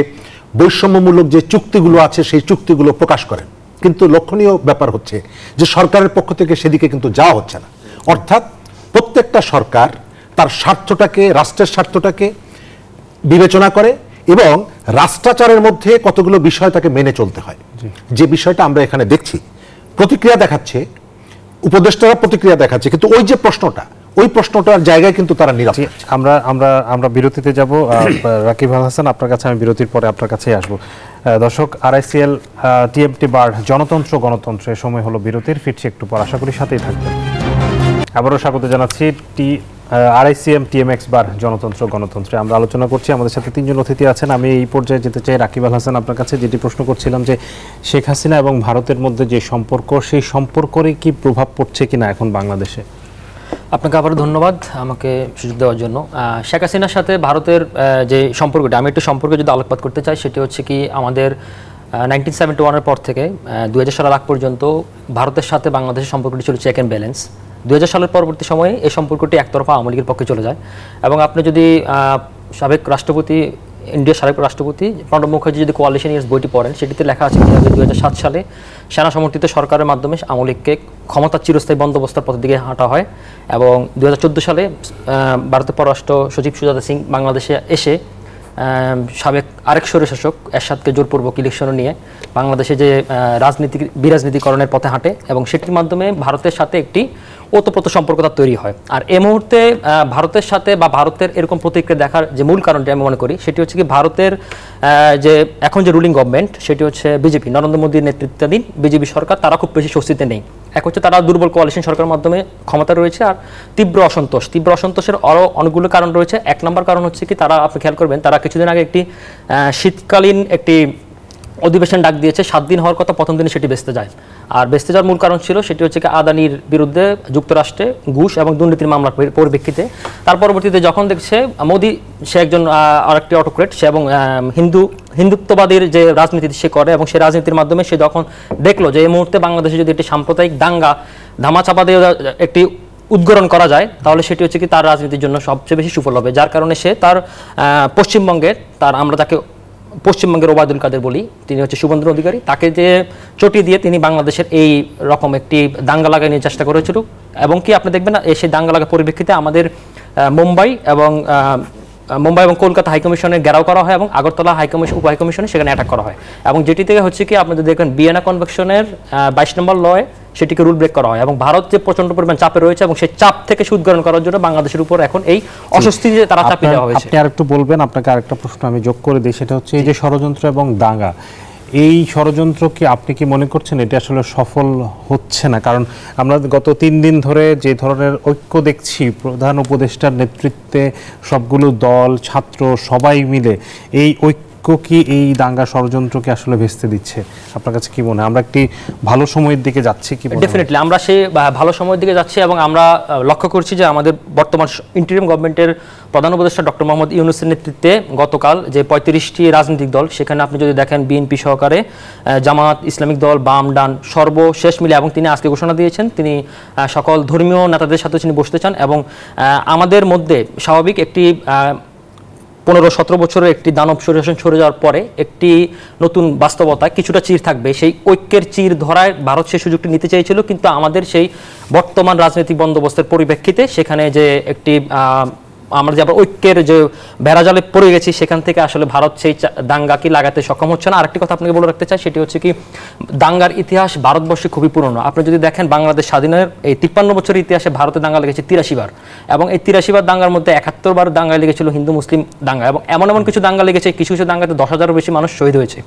বৈষম্যমূলক যে চুক্তিগুলো আছে সেই চুক্তিগুলো প্রকাশ করেন। কিন্তু লক্ষণীয় ব্যাপার হচ্ছে যে সরকারের পক্ষ থেকে সেদিকে কিন্তু যাওয়া হচ্ছে না। অর্থাৎ প্রত্যেকটা সরকার তার স্বার্থটাকে, রাষ্ট্রের স্বার্থটাকে বিবেচনা করে এবং রাষ্ট্রাচারের মধ্যে কতগুলো বিষয় তাকে মেনে চলতে হয়। যে বিষয়টা আমরা এখানে দেখছি, প্রতিক্রিয়া দেখাচ্ছে, উপদেষ্টারা প্রতিক্রিয়া দেখাচ্ছে, কিন্তু ওই যে প্রশ্নটা, ওই প্রশ্নটার জায়গায় কিন্তু তারা নীরব। আমরা বিরতিতে যাব। রাকিব আল হাসান, আপনার কাছে আমি বিরতির পরে আপনার কাছেই আসবো। দর্শক, RICL TMT বার গণতন্ত্র, এ সময় হলো বিরতির। ফিরছি একটু পর, আশা করি সাথেই থাকবেন। আবারও স্বাগত জানাচ্ছি RICM TMX বার গণতন্ত্রে। আমরা আলোচনা করছি, আমাদের সাথে 3 জন অতিথি আছেন। আমি এই পর্যায়ে যেতে চাই রাকিব আল হাসান, আপনার কাছে যেটি প্রশ্ন করছিলাম যে শেখ হাসিনা এবং ভারতের মধ্যে যে সম্পর্ক, সেই সম্পর্কের কি প্রভাব পড়ছে কিনা এখন বাংলাদেশে? আপনাকে আবারও ধন্যবাদ আমাকে সুযোগ দেওয়ার জন্য। শেখ হাসিনার সাথে ভারতের যে সম্পর্কটা, আমি একটু সম্পর্কে যদি আলোকপাত করতে চাই, সেটি হচ্ছে কি আমাদের 1971-এর পর থেকে 2000 সালের আগ পর্যন্ত ভারতের সাথে বাংলাদেশের সম্পর্কটি ছিল চেক অ্যান্ড ব্যালেন্স। 2000 সালের পরবর্তী সময়ে এই সম্পর্কটি একতরফা আওয়ামী লীগের পক্ষে চলে যায়। এবং আপনি যদি সাবেক রাষ্ট্রপতি, ইন্ডিয়ার সাবেক রাষ্ট্রপতি প্রণব মুখার্জি যদি কোয়ালিশন ইয়ার্স বইটি পড়েন, সেটিতে লেখা আছে কীভাবে 2007 সালে সেনা সমর্থিত সরকারের মাধ্যমে আওয়ামী লীগকে ক্ষমতার চিরস্থায়ী বন্দোবস্তের পথের দিকে হাঁটা হয়। এবং 2014 সালে ভারতের পররাষ্ট্র সচিব সুজাতা সিং বাংলাদেশে এসে সাবেক আরেক স্বৈরশাসক এরশাদকে জোরপূর্বক ইলেকশনে নিয়ে বাংলাদেশে যে বিরাজনীতিকরণের পথে হাঁটে, এবং সেটির মাধ্যমে ভারতের সাথে একটি ওতপ্রোত সম্পর্ক তার তৈরি হয়। আর এই মুহূর্তে ভারতের সাথে বা ভারতের এরকম প্রতিক্রিয়া দেখার যে মূল কারণটি আমি মনে করি, সেটি হচ্ছে কি ভারতের যে এখন যে রুলিং গভর্নমেন্ট, সেটি হচ্ছে বিজেপি, নরেন্দ্র মোদীর নেতৃত্বাধীন বিজেপি সরকার, তারা খুব বেশি স্বস্তিতে নেই। এক হচ্ছে তারা দুর্বল কোয়ালিশন সরকারের মাধ্যমে ক্ষমতা রয়েছে, আর তীব্র অসন্তোষের আরও অনেকগুলো কারণ রয়েছে। 1 নম্বর কারণ হচ্ছে কি, তারা, আপনি খেয়াল করবেন, তারা কিছুদিন আগে একটি শীতকালীন একটি অধিবেশন ডাক দিয়েছে। 7 দিন হওয়ার কথা, প্রথম দিনে সেটি বেঁচতে যায়। আর বেঁচতে যাওয়ার মূল কারণ ছিল, সেটি হচ্ছে কি আদানির বিরুদ্ধে যুক্তরাষ্ট্রে ঘুষ এবং দুর্নীতির মামলার পরিপ্রেক্ষিতে। তার পরবর্তীতে যখন দেখছে মোদি, সে একজন আরেকটি অটোক্রেট, সে এবং হিন্দুত্ববাদীর যে রাজনীতি সে করে, এবং সেই রাজনীতির মাধ্যমে সে যখন দেখলো যে এই মুহূর্তে বাংলাদেশে যদি একটি সাম্প্রদায়িক দাঙ্গা ধামাচাপা দিয়ে একটি উদ্গরণ করা যায় তাহলে সেটি হচ্ছে কি তার রাজনীতির জন্য সবচেয়ে বেশি সুফল হবে, যার কারণে সে তার পশ্চিমবঙ্গের আমরা তাকে পশ্চিমবঙ্গের ওবায়দুল কাদের বলি, তিনি হচ্ছে শুভেন্দু অধিকারী, তাকে যে চটি দিয়ে তিনি বাংলাদেশের এই রকম একটি দাঙ্গা লাগায় নিয়ে চেষ্টা করেছিল, এবং কি আপনি দেখবেন সেই দাঙ্গা লাগার পরিপ্রেক্ষিতে আমাদের মুম্বাই এবং কলকাতা হাইকমিশনে ঘেরাও করা হয় এবং আগরতলা উপ হাইকমিশনে সেখানে অ্যাটাক করা হয়, এবং যেটি থেকে হচ্ছে কি আপনাদের দেখবেন ভিয়েনা কনভেনশনের 22 নম্বর লয়ে সেটিকে রুল ব্রেক করা হয়, এবং ভারত যে প্রচন্ড পরিমাণ চাপে রয়েছে এবং সেই চাপ থেকে উদ্গরণ করার জন্য বাংলাদেশের উপর এখন এই অস্বস্তি যে তারা চাপিয়ে দেওয়া হয়েছে। আপনি আরেকটু বলবেন, আপনাকে আরেকটা প্রশ্ন আমি যোগ করে দিই, সেটা হচ্ছে এই যে ষড়যন্ত্র এবং দাঙ্গা, এই ষড়যন্ত্র কি আপনি কি মনে করছেন এটা আসলে সফল হচ্ছে না? কারণ আমরা গত 3 দিন ধরে যে ধরনের ঐক্য দেখছি প্রধান উপদেষ্টার নেতৃত্বে সবগুলো দল, ছাত্র সবাই মিলে, এই ঐক্য কি এই দাঙ্গা ষড়যন্ত্রকে আসলে ভেস্তে দিচ্ছে? আপনার কাছে কি মনে হয় আমরা একটি ভালো সময়ের দিকে যাচ্ছি কি? ডেফিনেটলি আমরা সেই ভালো সময়ের দিকে যাচ্ছি, এবং আমরা লক্ষ্য করছি যে আমাদের বর্তমান ইন্টারিম গভর্নমেন্টের প্রধান উপদেষ্টা ডক্টর মোহাম্মদ ইউনূসের নেতৃত্বে গতকাল যে 35টি রাজনৈতিক দল, সেখানে আপনি যদি দেখেন বিএনপি সহকারে জামাত, ইসলামিক দল, বাম, ডান সর্বশেষ মিলে, এবং তিনি আজকে ঘোষণা দিয়েছেন তিনি সকল ধর্মীয় নেতাদের সাথে তিনি বসতে চান, এবং আমাদের মধ্যে স্বাভাবিক একটি 15-17 বছরের একটি দানব শাসন সরে যাওয়ার পরে একটি নতুন বাস্তবতা কিছুটা চির থাকবে, সেই ঐক্যের চির ধরায় ভারত সেই সুযোগটি নিতে চেয়েছিল, কিন্তু আমাদের সেই বর্তমান রাজনৈতিক বন্দোবস্তের পরিপ্রেক্ষিতে সেখানে যে একটি আমরা যে আবার ঐক্যের যে বেড়াজালে পড়ে গেছি, সেখান থেকে আসলে ভারত সেই দাঙ্গাকে লাগাতে সক্ষম হচ্ছে না। আরেকটি কথা আপনাকে বলে রাখতে চাই, সেটি হচ্ছে কি দাঙ্গার ইতিহাস ভারতবর্ষে খুবই পুরনো। আপনি যদি দেখেন বাংলাদেশ স্বাধীনের এই 53 বছরের ইতিহাসে ভারতে দাঙ্গা লেগেছে 83 বার, এবং এই 83 বার দাঙ্গার মধ্যে 71 বার দাঙ্গা লেগেছিল হিন্দু মুসলিম দাঙ্গা, এবং এমন কিছু দাঙ্গা লেগেছে, কিছু দাঙ্গাতে 10,000-এর বেশি মানুষ শহীদ হয়েছে।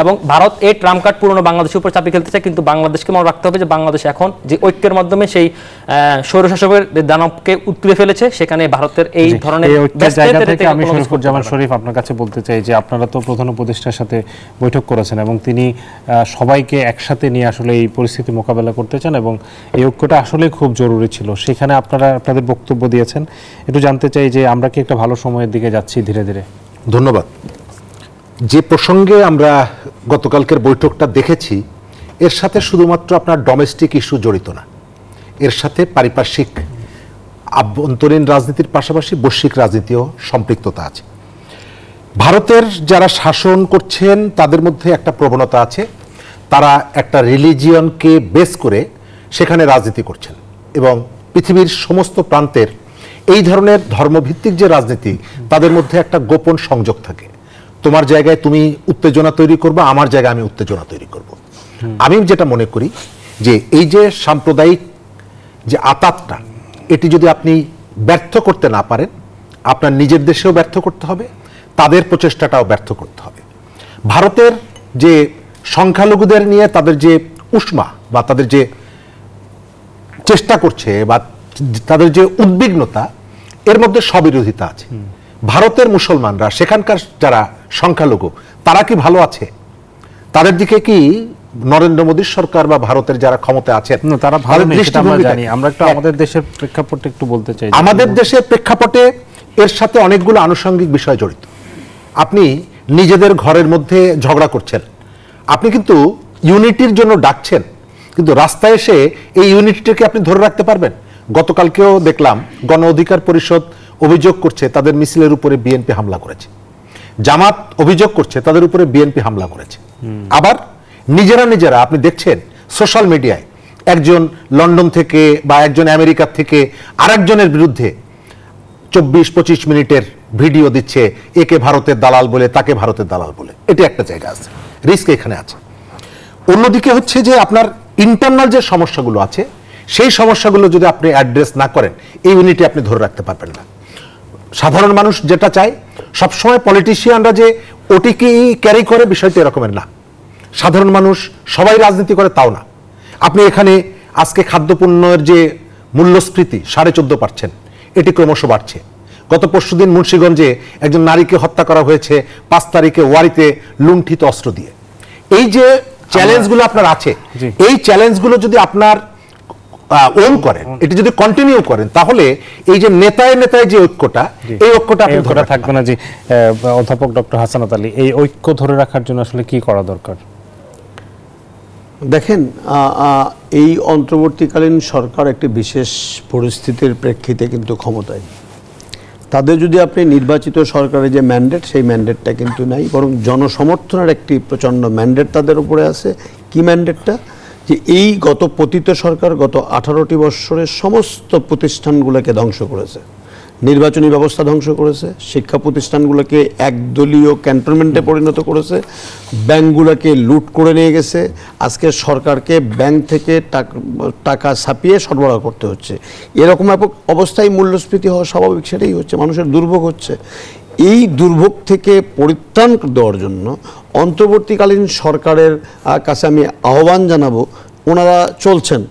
এবং ভারত এই ট্রাম্প কার্ড পুরনো বাংলাদেশের উপর চাপিয়ে খেলতে চায়, কিন্তু বাংলাদেশকে মনে রাখতে হবে যে বাংলাদেশ এখন যে ঐক্যের মাধ্যমে সেই স্বৈরশাসকের দানবকে উতলে ফেলেছে, সেখানে ভারতের এই ধরনের জায়গা থেকে আমি শরীফুজ্জামান শরীফ আপনার কাছে বলতে চাই যে আপনারা তো প্রধান উপদেষ্টার সাথে বৈঠক করেছেন এবং তিনি সবাইকে একসাথে নিয়ে আসলে এই পরিস্থিতি মোকাবেলা করতে চান, এবং এই ঐক্যটা আসলে খুব জরুরি ছিল, সেখানে আপনারা আপনাদের বক্তব্য দিয়েছেন। একটু জানতে চাই যে আমরা কি একটা ভালো সময়ের দিকে যাচ্ছি ধীরে ধীরে? ধন্যবাদ। যে প্রসঙ্গে আমরা গতকালকের বৈঠকটা দেখেছি, এর সাথে শুধুমাত্র আপনার ডোমেস্টিক ইস্যু জড়িত না, এর সাথে পারিপার্শ্বিক আভ্যন্তরীণ রাজনীতির পাশাপাশি বৈশ্বিক রাজনীতিও সম্পৃক্ততা আছে। ভারতের যারা শাসন করছেন তাদের মধ্যে একটা প্রবণতা আছে, তারা একটা রিলিজিয়নকে বেস করে সেখানে রাজনীতি করছেন, এবং পৃথিবীর সমস্ত প্রান্তের এই ধরনের ধর্মভিত্তিক যে রাজনীতি, তাদের মধ্যে একটা গোপন সংযোগ থাকে। তোমার জায়গায় তুমি উত্তেজনা তৈরি করবে, আমার জায়গায় আমি উত্তেজনা তৈরি করব। আমি যেটা মনে করি যে এই যে সাম্প্রদায়িক যে আতাতটা, এটি যদি আপনি ব্যর্থ করতে না পারেন, আপনার নিজের দেশেও ব্যর্থ করতে হবে, তাদের প্রচেষ্টাটাও ব্যর্থ করতে হবে। ভারতের যে সংখ্যালঘুদের নিয়ে তাদের যে উষ্মা বা তাদের যে চেষ্টা করছে বা তাদের যে উদ্বিগ্নতা, এর মধ্যে স্ববিরোধিতা আছে। ভারতের মুসলমানরা, সেখানকার যারা সংখ্যালঘু, তারা কি ভালো আছে? তাদের দিকে কি নরেন্দ্র মোদীর সরকার বা ভারতের যারা ক্ষমতা আছেন তারা ভালো নেই, সেটা আমরা জানি। আমরা একটু আমাদের দেশের প্রেক্ষাপটে একটু বলতে চাই। আমাদের দেশের প্রেক্ষাপটে এর সাথে অনেকগুলো আনুষঙ্গিক বিষয় জড়িত। আপনি নিজেদের ঘরের মধ্যে ঝগড়া করছেন, আপনি কিন্তু ইউনিটির জন্য ডাকছেন, কিন্তু রাস্তায় এসে এই ইউনিটিটাকে আপনি ধরে রাখতে পারবেন? গতকালকেও দেখলাম গণ অধিকার পরিষদ অভিযোগ করছে তাদের মিছিলের উপরে বিএনপি হামলা করেছে, জামাত অভিযোগ করছে তাদের উপরে বিএনপি হামলা করেছে। আবার নিজেরা আপনি দেখছেন সোশ্যাল মিডিয়ায় একজন লন্ডন থেকে বা একজন আমেরিকা থেকে আরেকজনের বিরুদ্ধে 24-25 মিনিটের ভিডিও দিচ্ছে, একে ভারতের দালাল বলে, তাকে ভারতের দালাল বলে। এটা একটা জায়গা আছে, রিস্ক এখানে আছে। অন্যদিকে হচ্ছে যে আপনার ইন্টারনাল যে সমস্যাগুলো আছে, সেই সমস্যাগুলো যদি আপনি অ্যাড্রেস না করেন, এই ইউনিটি আপনি ধরে রাখতে পারবেন না। সাধারণ মানুষ যেটা চায়, সবসময় পলিটিশিয়ানরা যে ওটিকে ক্যারি করে, বিষয়টা এরকমের না। সাধারণ মানুষ সবাই রাজনীতি করে তাও না। আপনি এখানে আজকে খাদ্যপণ্যের যে মূল্যস্ফীতি 14.5%, এটি ক্রমশ বাড়ছে। গত পরশুদিন মুন্সিগঞ্জে একজন নারীকে হত্যা করা হয়েছে 5 তারিখে ওয়ারিতে লুণ্ঠিত অস্ত্র দিয়ে। এই যে চ্যালেঞ্জগুলো আপনার আছে, এই চ্যালেঞ্জগুলো যদি আপনার ওন করেন, এটি যদি কন্টিনিউ করেন, তাহলে এই যে নেতায় যে ঐক্যটা, এই ঐক্যটা আপনি ধরে থাকবে না। জি, অধ্যাপক ডক্টর হাসানাত আলী, এই ঐক্য ধরে রাখার জন্য আসলে কি করা দরকার? দেখেন, এই অন্তর্বর্তীকালীন সরকার একটি বিশেষ পরিস্থিতির প্রেক্ষিতে কিন্তু ক্ষমতায়। তাদের যদি আপনি নির্বাচিত সরকারের যে ম্যান্ডেট, সেই ম্যান্ডেটটা কিন্তু নাই, বরং জনসমর্থনের একটি প্রচণ্ড ম্যান্ডেট তাদের উপরে আছে। কি ম্যান্ডেটটা? যে এই গত পতিত সরকার গত 18টি বৎসরের সমস্ত প্রতিষ্ঠানগুলোকে ধ্বংস করেছে, নির্বাচনী ব্যবস্থা ধ্বংস করেছে, শিক্ষা প্রতিষ্ঠানগুলোকে একদলীয় ক্যান্টনমেন্টে পরিণত করেছে, ব্যাংকগুলোকে লুট করে নিয়ে গেছে। আজকে সরকারকে ব্যাংক থেকে টাকা ছাপিয়ে সরবরাহ করতে হচ্ছে। এরকম অবস্থায় মূল্যস্ফীতি হওয়া স্বাভাবিক, সেটাই হচ্ছে, মানুষের দুর্ভোগ হচ্ছে। এই দুর্ভোগ থেকে পরিত্রাণ দেওয়ার জন্য অন্তর্বর্তীকালীন সরকারের কাছে আমি আহ্বান জানাবো, ওনারা চলছেন,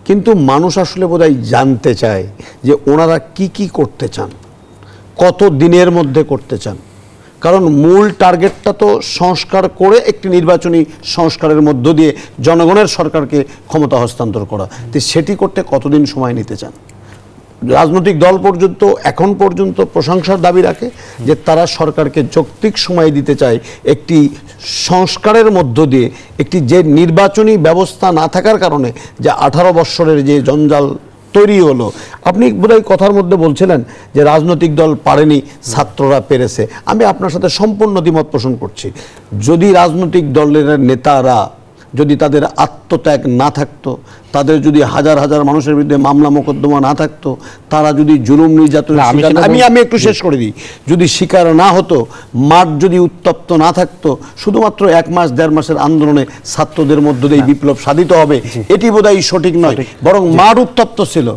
কিন্তু মানুষ আসলে বোধহয় জানতে চায় যে ওনারা কি কি করতে চান, কত দিনের মধ্যে করতে চান। কারণ মূল টার্গেটটা তো সংস্কার করে একটি নির্বাচনী সংস্কারের মধ্য দিয়ে জনগণের সরকারকে ক্ষমতা হস্তান্তর করা। তো সেটি করতে কতদিন সময় নিতে চান? রাজনৈতিক দল পর্যন্ত এখন পর্যন্ত প্রশংসার দাবি রাখে যে তারা সরকারকে যৌক্তিক সময় দিতে চায় একটি সংস্কারের মধ্য দিয়ে, একটি যে নির্বাচনী ব্যবস্থা না থাকার কারণে যে 18 বৎসরের যে জঞ্জাল তৈরি হলো। আপনি বোধহয় কথার মধ্যে বলছিলেন যে রাজনৈতিক দল পারেনি, ছাত্ররা পেরেছে। আমি আপনার সাথে সম্পূর্ণ দ্বিমত পোষণ করছি। যদি রাজনৈতিক দলের নেতারা যদি তাদের আত্মত্যাগ না থাকতো, তাদের যদি হাজার হাজার মানুষের বিরুদ্ধে মামলা মোকদ্দমা না থাকতো, তারা যদি জুলুম নির্যাতন, আমি একটু শেষ করে দিই, যদি শিকার না হতো, মাঠ যদি উত্তপ্ত না থাকতো, শুধুমাত্র 1 মাস 1.5 মাসের আন্দোলনে ছাত্রদের মধ্য দিয়ে বিপ্লব সাধিত হবে, এটি বোধহয় সঠিক নয়। বরং মাঠ উত্তপ্ত ছিল,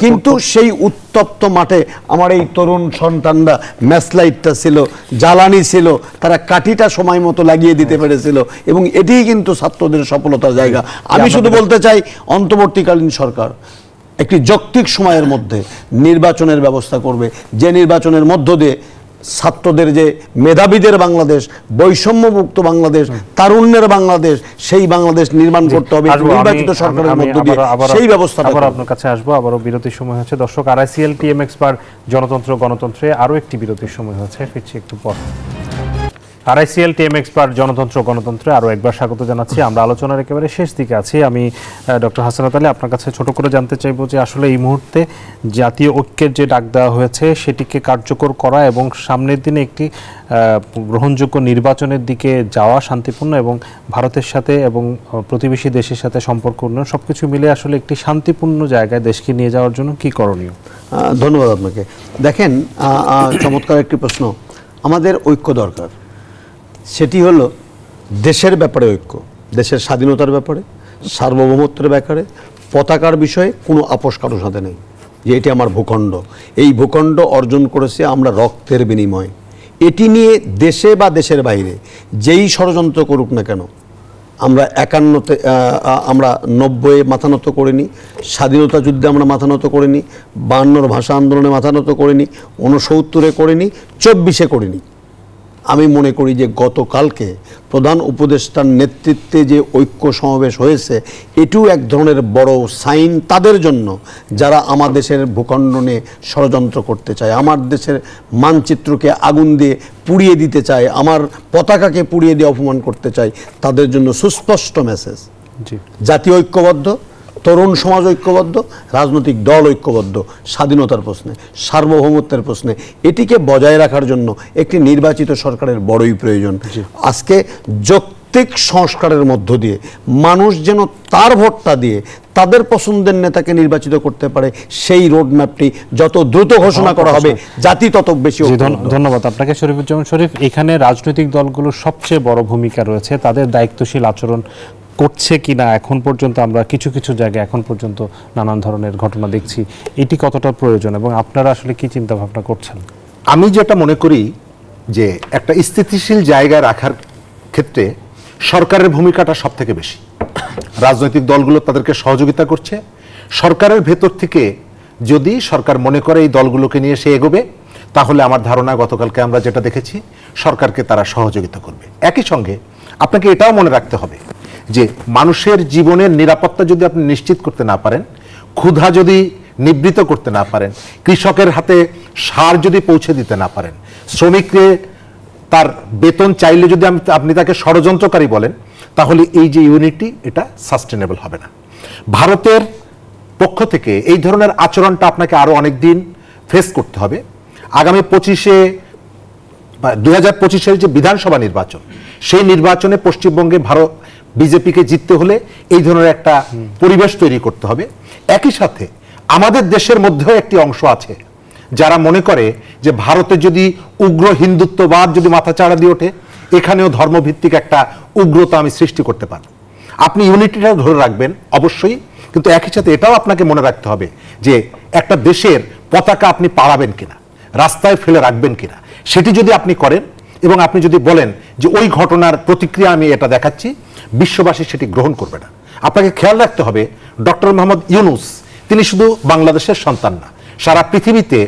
কিন্তু সেই উত্তপ্ত মাঠে আমার এই তরুণ সন্তানরা ম্যাচলাইটটা ছিল, জ্বালানি ছিল, তারা কাঠিটা সময় মতো লাগিয়ে দিতে পেরেছিল, এবং এটিই কিন্তু ছাত্রদের সফলতার জায়গা। আমি শুধু বলতে চাই, অন্তর্বর্তীকালীন সরকার একটি যৌক্তিক সময়ের মধ্যে নির্বাচনের ব্যবস্থা করবে, যে নির্বাচনের মধ্য দিয়ে ছাত্রদের যে মেধাবীদের বাংলাদেশ, বৈষম্যমুক্ত বাংলাদেশ, তারুণ্যের বাংলাদেশ, সেই বাংলাদেশ নির্মাণ করতে হবে নির্বাচিত সরকারের মধ্য দিয়ে। সেই ব্যবস্থা আপনার কাছে আসবো। আবারও বিরতির সময় হচ্ছে। দর্শক, RICL TMX বার জনতন্ত্র গণতন্ত্রে আরও একটি বিরতির সময় হচ্ছে, ফিরছি একটু পর। RICL TMX বার জনতন্ত্র গণতন্ত্রে আরও একবার স্বাগত জানাচ্ছি। আমরা আলোচনার একেবারে শেষ দিকে আছি। আমি ডক্টর হাসানাত আলী আপনার কাছে ছোট করে জানতে চাইবো যে আসলে এই মুহূর্তে জাতীয় ঐক্যের যে ডাক দেওয়া হয়েছে সেটিকে কার্যকর করা এবং সামনের দিনে একটি গ্রহণযোগ্য নির্বাচনের দিকে যাওয়া, শান্তিপূর্ণ এবং ভারতের সাথে এবং প্রতিবেশী দেশের সাথে সম্পর্ক উন্নয়ন সবকিছু মিলে আসলে একটি শান্তিপূর্ণ জায়গায় দেশকে নিয়ে যাওয়ার জন্য কি করণীয়? ধন্যবাদ আপনাকে। দেখেন, চমৎকার একটি প্রশ্ন। আমাদের ঐক্য দরকার, সেটি হলো দেশের ব্যাপারে ঐক্য, দেশের স্বাধীনতার ব্যাপারে, সার্বভৌমত্বের ব্যাপারে, পতাকার বিষয়ে কোনো আপোষ কারোর সাথে নেই। যে এটি আমার ভূখণ্ড, এই ভূখণ্ড অর্জন করেছে আমরা রক্তের বিনিময়ে। এটি নিয়ে দেশে বা দেশের বাইরে যেই ষড়যন্ত্র করুক না কেন, আমরা 51-তে আমরা 90-এ মাথা নত করিনি, স্বাধীনতা যুদ্ধে আমরা মাথা নত করিনি, 52-র ভাষা আন্দোলনে মাথা নত করিনি, 69-এ করিনি, 24-এ করিনি। আমি মনে করি যে গতকালকে প্রধান উপদেষ্টার নেতৃত্বে যে ঐক্য সমাবেশ হয়েছে, এটিও এক ধরনের বড় সাইন তাদের জন্য যারা আমার দেশের ভূখণ্ড নিয়ে ষড়যন্ত্র করতে চায়, আমার দেশের মানচিত্রকে আগুন দিয়ে পুড়িয়ে দিতে চায়, আমার পতাকাকে পুড়িয়ে দিয়ে অপমান করতে চায়। তাদের জন্য সুস্পষ্ট মেসেজ, জাতীয় ঐক্যবদ্ধ, তরুণ সমাজ ঐক্যবদ্ধ, রাজনৈতিক দল ঐক্যবদ্ধ, স্বাধীনতার প্রশ্নে, সার্বভৌমত্বের প্রশ্নে। এটিকে বজায় রাখার জন্য একটি নির্বাচিত সরকারের বড়ই প্রয়োজন। আজকে যৌক্তিক সংস্কারের মধ্য দিয়ে মানুষ যেন তার ভোটটা দিয়ে তাদের পছন্দের নেতাকে নির্বাচিত করতে পারে, সেই রোডম্যাপটি যত দ্রুত ঘোষণা করা হবে, জাতি তত বেশি। ধন্যবাদ আপনাকে শরীফুজ্জামান শরীফ। এখানে রাজনৈতিক দলগুলোর সবচেয়ে বড় ভূমিকা রয়েছে, তাদের দায়িত্বশীল আচরণ করছে কিনা এখন পর্যন্ত আমরা কিছু কিছু জায়গায় এখন পর্যন্ত নানান ধরনের ঘটনা দেখছি, এটি কতটা প্রয়োজন এবং আপনারা আসলে কি চিন্তা ভাবনা করছেন? আমি যেটা মনে করি যে একটা স্থিতিশীল জায়গায় রাখার ক্ষেত্রে সরকারের ভূমিকাটা সব থেকে বেশি। রাজনৈতিক দলগুলো তাদেরকে সহযোগিতা করছে। সরকারের ভেতর থেকে যদি সরকার মনে করে এই দলগুলোকে নিয়ে সে এগোবে, তাহলে আমার ধারণা গতকালকে আমরা যেটা দেখেছি, সরকারকে তারা সহযোগিতা করবে। একই সঙ্গে আপনাকে এটাও মনে রাখতে হবে যে মানুষের জীবনের নিরাপত্তা যদি আপনি নিশ্চিত করতে না পারেন, ক্ষুধা যদি নিবৃত করতে না পারেন, কৃষকের হাতে সার যদি পৌঁছে দিতে না পারেন, শ্রমিককে তার বেতন চাইলে যদি আপনি তাকে ষড়যন্ত্রকারী বলেন, তাহলে এই যে ইউনিটি, এটা সাস্টেনেবল হবে না। ভারতের পক্ষ থেকে এই ধরনের আচরণটা আপনাকে আরো অনেক দিন ফেস করতে হবে। আগামী 2025-এর যে বিধানসভা নির্বাচন, সেই নির্বাচনে পশ্চিমবঙ্গে ভারত বিজেপিকে জিততে হলে এই ধরনের একটা পরিবেশ তৈরি করতে হবে। একই সাথে আমাদের দেশের মধ্যেও একটি অংশ আছে যারা মনে করে যে ভারতে যদি উগ্র হিন্দুত্ববাদ যদি মাথাচাড়া দিয়ে ওঠে, এখানেও ধর্মভিত্তিক একটা উগ্রতা আমি সৃষ্টি করতে পারব। আপনি ইউনিটিটা ধরে রাখবেন অবশ্যই, কিন্তু একই সাথে এটাও আপনাকে মনে রাখতে হবে যে একটা দেশের পতাকা আপনি পাড়াবেন কিনা, রাস্তায় ফেলে রাখবেন কিনা, সেটি যদি আপনি করেন এবং আপনি যদি বলেন যে ওই ঘটনার প্রতিক্রিয়া আমি এটা দেখাচ্ছি, বিশ্ববাসী সেটি গ্রহণ করবে না। আপনাকে খেয়াল রাখতে হবে, ডক্টর মোহাম্মদ ইউনূস তিনি শুধু বাংলাদেশের সন্তান না, সারা পৃথিবীতে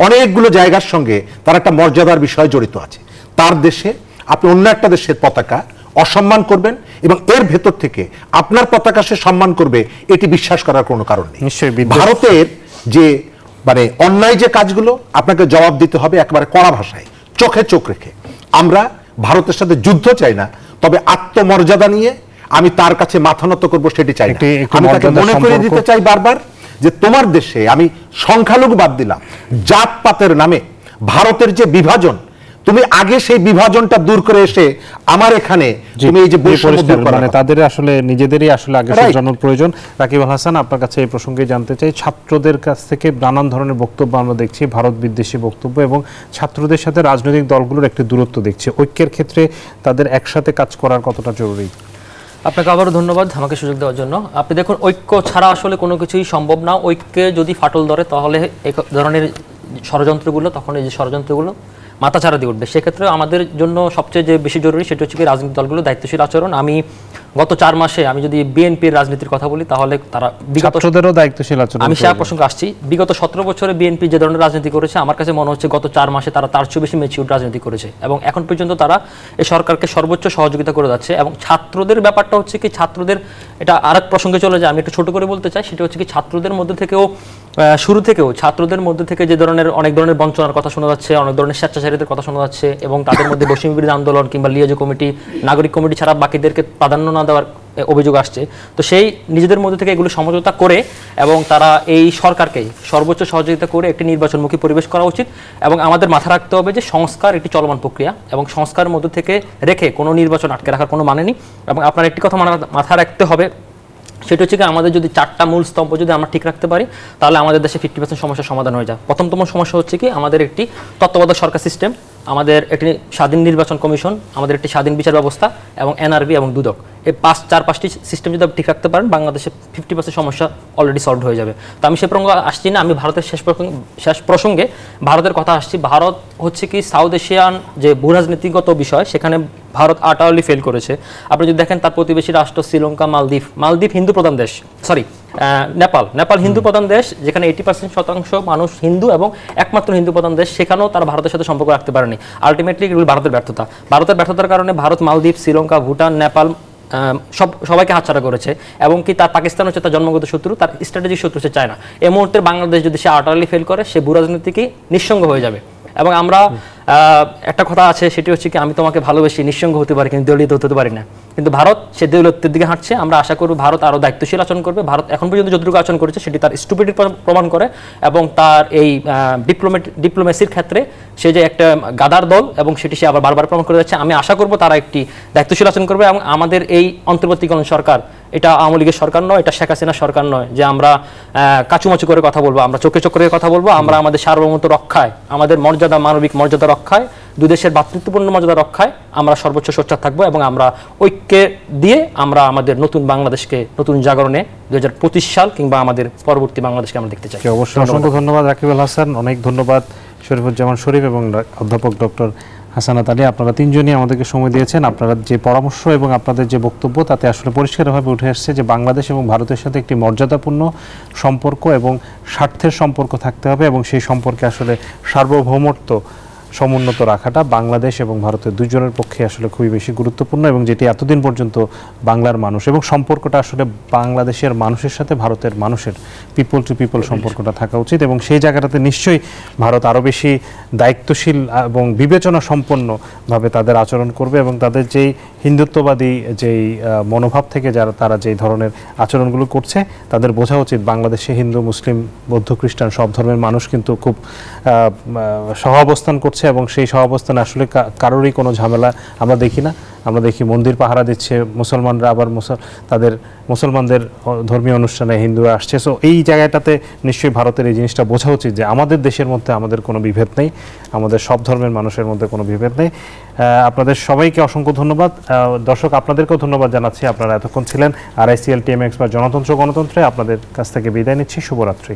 অনেকগুলো জায়গার সঙ্গে তার একটা মর্যাদার বিষয় জড়িত আছে। তার দেশে আপনি অন্য একটা দেশের পতাকা অসম্মান করবেন এবং এর ভেতর থেকে আপনার পতাকা সে সম্মান করবে, এটি বিশ্বাস করার কোনো কারণ নেই। ভারতের যে মানে অন্যায় যে কাজগুলো আপনাকে জবাব দিতে হবে একেবারে কড়া ভাষায়, চোখে চোখ রেখে। আমরা ভারতের সাথে যুদ্ধ চাই না, তবে আত্মমর্যাদা নিয়ে আমি তার কাছে মাথা নত করবো সেটি চাই না। আমি তাকে মনে করে দিতে চাই বারবার যে তোমার দেশে, আমি সংখ্যালঘু বাদ দিলাম, জাতপাতের নামে ভারতের যে বিভাজন, তুমি আগে সেই বিভাজনটা দূর করে এসে আমার এখানে তুমি এই যে মানে তাদের আসলে নিজেদেরই আসলে আগে জানার প্রয়োজন। রাকিবুল হাসান, আপনার কাছে এই প্রসঙ্গে জানতে চাই, ছাত্রদের কাছ থেকে নানান ধরনের বক্তব্য আমরা দেখছি, ভারত বিদ্বেষী বক্তব্য, এবং ছাত্রদের সাথে রাজনৈতিক দলগুলোর একটি দূরত্ব দেখছি। ঐক্যের ক্ষেত্রে তাদের একসাথে কাজ করার কতটা জরুরি? আপনাকে আবারও ধন্যবাদ আমাকে সুযোগ দেওয়ার জন্য। আপনি দেখুন, ঐক্য ছাড়া আসলে কোনো কিছুই সম্ভব না। ঐক্যে যদি ফাটল ধরে তাহলে এই ধরনের ষড়যন্ত্রগুলো, তখন এই যে ষড়যন্ত্রগুলো মাথাচাড়া দিয়ে উঠবে। সেক্ষেত্রে আমাদের জন্য সবচেয়ে যে বেশি জরুরি সেটা হচ্ছে কি রাজনৈতিক দলগুলো দায়িত্বশীল আচরণ। আমি গত 4 মাসে আমি যদি বিএনপির রাজনীতির কথা বলি, তাহলে তারা ছাত্রদেরও দায়িত্বশীল আচরণ, আমি সে প্রসঙ্গে আসছি। বিগত 17 বছরে বিএনপি যে ধরনের রাজনীতি করেছে, আমার কাছে মনে হচ্ছে গত 4 মাসে তারা তার চেয়ে বেশি ম্যাচিউর রাজনীতি করেছে, এবং এখন পর্যন্ত তারা এই সরকারকে সর্বোচ্চ সহযোগিতা করে যাচ্ছে। এবং ছাত্রদের ব্যাপারটা হচ্ছে কি, ছাত্রদের এটা আরেক প্রসঙ্গে চলে যায়, আমি একটু ছোট করে বলতে চাই। সেটা হচ্ছে কি, ছাত্রদের মধ্যে থেকেও শুরু থেকেও ছাত্রদের মধ্যে থেকে যে ধরনের অনেক ধরনের বঞ্চনার কথা শোনা যাচ্ছে, অনেক ধরনের স্বেচ্ছাচারীদের কথা শোনা যাচ্ছে, এবং তাদের মধ্যে বৈষম্য বিরোধী আন্দোলন কিংবা লিয়াজো কমিটি, নাগরিক কমিটি ছাড়া বাকিদেরকে প্রাধান্য না দেওয়ার অভিযোগ আসছে। তো সেই নিজেদের মধ্যে থেকে এগুলো সমঝোতা করে এবং তারা এই সরকারকে সর্বোচ্চ সহযোগিতা করে একটি নির্বাচনমুখী পরিবেশ করা উচিত। এবং আমাদের মাথা রাখতে হবে যে সংস্কার একটি চলমান প্রক্রিয়া, এবং সংস্কারের মধ্যে থেকে রেখে কোনো নির্বাচন আটকে রাখার কোনো মানে নেই। এবং আপনার একটি কথা মাথা রাখতে হবে, সেটা হচ্ছে কি, আমাদের যদি 4টা মূল স্তম্ভ যদি আমরা ঠিক রাখতে পারি, তাহলে আমাদের দেশে 50% সমস্যার সমাধান হয়ে যায়। প্রথমতম সমস্যা হচ্ছে কি, আমাদের একটি তত্ত্বাবধায়ক সরকার সিস্টেম, আমাদের একটি স্বাধীন নির্বাচন কমিশন, আমাদের একটি স্বাধীন বিচার ব্যবস্থা, এবং এনআরবি এবং দুদক। এই 4-5টি সিস্টেম যদি ঠিক রাখতে পারেন, বাংলাদেশে 50% সমস্যা অলরেডি সলভ হয়ে যাবে। তো আমি সে প্রসঙ্গে আসছি না, আমি ভারতের শেষ প্রসঙ্গে ভারতের কথা আসছি। ভারত হচ্ছে কি সাউথ এশিয়ান যে ভূরাজনীতিগত বিষয়, সেখানে ভারত আটারলি ফেল করেছে। আপনি যদি দেখেন তার প্রতিবেশী রাষ্ট্র শ্রীলঙ্কা, মালদ্বীপ হিন্দু প্রধান দেশ, নেপাল হিন্দু প্রধান দেশ, যেখানে 80% মানুষ হিন্দু এবং একমাত্র হিন্দু প্রধান দেশ, সেখানেও তারা ভারতের সাথে সম্পর্ক রাখতে পারেনি। আলটিমেটলি এগুলো ভারতের ব্যর্থতার কারণে ভারত মালদ্বীপ, শ্রীলঙ্কা, ভুটান, নেপাল সবাইকে হাতছাড়া করেছে। এবং কি তার পাকিস্তান হচ্ছে তার জন্মগত শত্রু, তার স্ট্র্যাটেজিক শত্রু হচ্ছে চায়না। এই মুহূর্তে বাংলাদেশ যদি সে আটারলি ফেল করে, সে ভূরাজনীতিকে নিঃসঙ্গ হয়ে যাবে। এবং আমরা একটা কথা আছে, সেটি হচ্ছে কি, আমি তোমাকে ভালোবেসে নিঃসঙ্গ হতে পারি কিন্তু দলীয় হতে পারি না। কিন্তু ভারত সে দলীয়ত্বের দিকে হাঁটছে। আমরা আশা করব ভারত আরও দায়িত্বশীল আচরণ করবে। ভারত এখন পর্যন্ত যতটুকু আচরণ করেছে সেটি তার স্টুপিডিটি প্রমাণ করে, এবং তার এই ডিপ্লোমেসির ক্ষেত্রে সে যে একটা গাদার দল, এবং সেটি সে আবার বারবার প্রমাণ করে যাচ্ছে। আমি আশা করব তারা একটি দায়িত্বশীল আচরণ করবে। এবং আমাদের এই অন্তর্বর্তীকালীন সরকার, এটা আওয়ামী লীগের সরকার নয়, এটা শেখ হাসিনার সরকার নয় যে আমরা কাচুমাচু করে কথা বলবো, আমরা চোখে চোখ করে কথা বলবো। আমরা আমাদের সার্বভৌমত্ব রক্ষায়, আমাদের মর্যাদা, মানবিক মর্যাদা রক্ষায়, দুই দেশের ভ্রাতৃত্বপূর্ণ মর্যাদা রক্ষায় আমরা সর্বোচ্চ সোচ্চার থাকবো। এবং আমরা ঐক্যে দিয়ে আমরা আমাদের নতুন বাংলাদেশকে, নতুন জাগরণে 2025 সাল কিংবা আমাদের পরবর্তী বাংলাদেশকে আমরা দেখতে চাই। অবশ্যই, অসংখ্য ধন্যবাদ রাকিবুল হাসান, অনেক ধন্যবাদ শরীফুজ্জামান শরীফ এবং অধ্যাপক ডক্টর হাসানাত আলী। আপনারা তিনজনই আমাদেরকে সময় দিয়েছেন। আপনারা যে পরামর্শ এবং আপনাদের যে বক্তব্য, তাতে আসলে পরিষ্কারভাবে উঠে আসছে যে বাংলাদেশ এবং ভারতের সাথে একটি মর্যাদাপূর্ণ সম্পর্ক এবং স্বার্থের সম্পর্ক থাকতে হবে, এবং সেই সম্পর্কে আসলে সার্বভৌমত্ব সমুন্নত রাখাটা বাংলাদেশ এবং ভারতের দুজনের পক্ষে আসলে খুবই বেশি গুরুত্বপূর্ণ, এবং যেটি এতদিন পর্যন্ত বাংলার মানুষ এবং সম্পর্কটা আসলে বাংলাদেশের মানুষের সাথে ভারতের মানুষের পিপল টু পিপল সম্পর্কটা থাকা উচিত, এবং সেই জায়গাটাতে নিশ্চয়ই ভারত আরও বেশি দায়িত্বশীল এবং বিবেচনা সম্পন্নভাবে তাদের আচরণ করবে, এবং তাদের যেই হিন্দুত্ববাদী যেই মনোভাব থেকে যারা তারা যেই ধরনের আচরণগুলো করছে তাদের বোঝা উচিত বাংলাদেশে হিন্দু মুসলিম বৌদ্ধ খ্রিস্টান সব ধর্মের মানুষ কিন্তু খুব সহাবস্থান করছে, এবং সেই সহাবস্থানে আসলে কারোরই কোনো ঝামেলা আমরা দেখি না। আমরা দেখি মন্দির পাহারা দিচ্ছে মুসলমানরা, আবার তাদের মুসলমানদের ধর্মীয় অনুষ্ঠানে হিন্দুরা আসছে। সো এই জায়গাটাতে নিশ্চয়ই ভারতের এই জিনিসটা বোঝা উচিত যে আমাদের দেশের মধ্যে আমাদের কোনো বিভেদ নেই, আমাদের সব ধর্মের মানুষের মধ্যে কোনো বিভেদ নেই। আপনাদের সবাইকে অসংখ্য ধন্যবাদ। দর্শক, আপনাদেরকেও ধন্যবাদ জানাচ্ছি, আপনারা এতক্ষণ ছিলেন RICL TMX বা জনতন্ত্র গণতন্ত্রে। আপনাদের কাছ থেকে বিদায় নিচ্ছি, শুভরাত্রি।